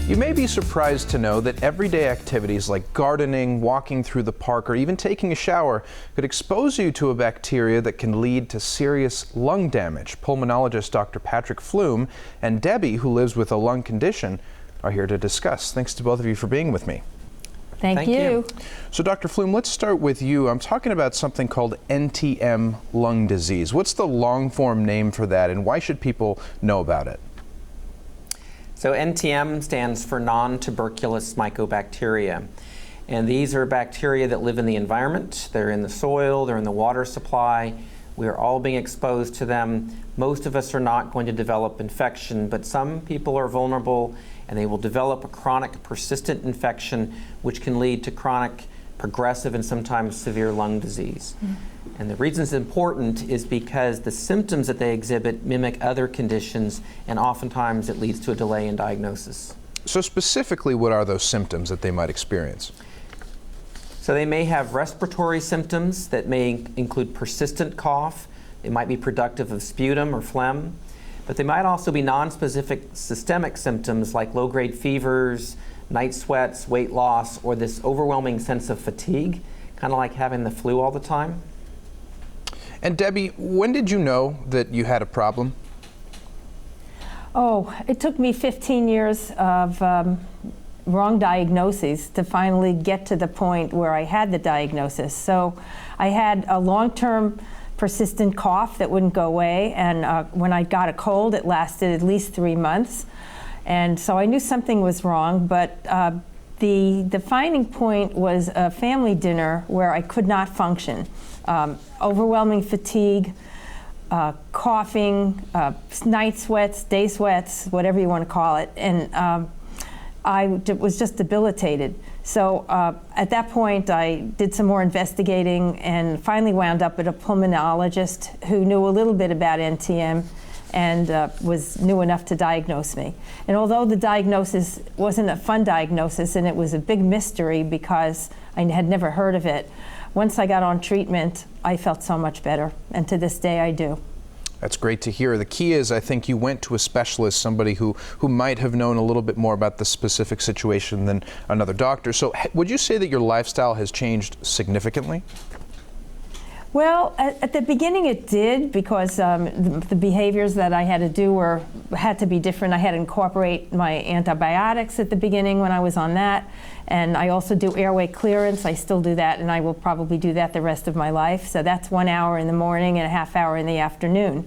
You may be surprised to know that everyday activities like gardening, walking through the park, or even taking a shower could expose you to a bacteria that can lead to serious lung damage. Pulmonologist Dr. Patrick Flume and Debbie, who lives with a lung condition, are here to discuss. Thanks to both of you for being with me. Thank you. So Dr. Flume, let's start with you. I'm talking about something called NTM lung disease. What's the long form name for that, and why should people know about it? So NTM stands for nontuberculous mycobacteria. And these are bacteria that live in the environment. They're in the soil, they're in the water supply. We are all being exposed to them. Most of us are not going to develop infection, but some people are vulnerable and they will develop a chronic persistent infection which can lead to chronic, progressive, and sometimes severe lung disease. And the reason it's important is because the symptoms that they exhibit mimic other conditions, and oftentimes it leads to a delay in diagnosis. So specifically, what are those symptoms that they might experience? So they may have respiratory symptoms that may include persistent cough. They might be productive of sputum or phlegm, but they might also be nonspecific systemic symptoms like low-grade fevers, night sweats, weight loss, or this overwhelming sense of fatigue, kind of like having the flu all the time. And Debbie, when did you know that you had a problem? Oh, it took me 15 years of wrong diagnoses to finally get to the point where I had the diagnosis. So I had a long-term persistent cough that wouldn't go away, and when I got a cold, it lasted at least 3 months. And so I knew something was wrong, but the defining point was a family dinner where I could not function. Overwhelming fatigue, coughing, night sweats, day sweats, whatever you want to call it, and I was just debilitated. So at that point, I did some more investigating and finally wound up at a pulmonologist who knew a little bit about NTM and knew enough to diagnose me. And although the diagnosis wasn't a fun diagnosis and it was a big mystery because I had never heard of it, once I got on treatment, I felt so much better, and to this day I do. That's great to hear. The key is, I think you went to a specialist, somebody who might have known a little bit more about the specific situation than another doctor. So would you say that your lifestyle has changed significantly? Well, at the beginning it did, because the behaviors that I had to do had to be different. I had to incorporate my antibiotics at the beginning when I was on that, and I also do airway clearance. I still do that, and I will probably do that the rest of my life. So that's 1 hour in the morning and a half hour in the afternoon.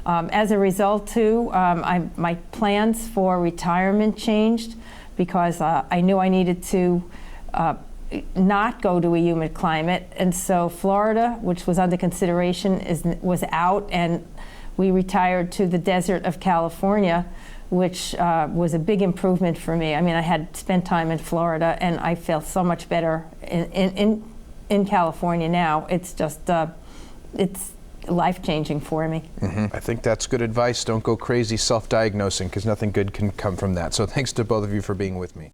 As a result, too, my plans for retirement changed because I knew I needed to not go to a humid climate, and so Florida, which was under consideration, was out, and we retired to the desert of California, which was a big improvement for me. I mean, I had spent time in Florida, and I feel so much better in California now. It's just it's life-changing for me. I think that's good advice. Don't go crazy self-diagnosing, because nothing good can come from that. So thanks to both of you for being with me.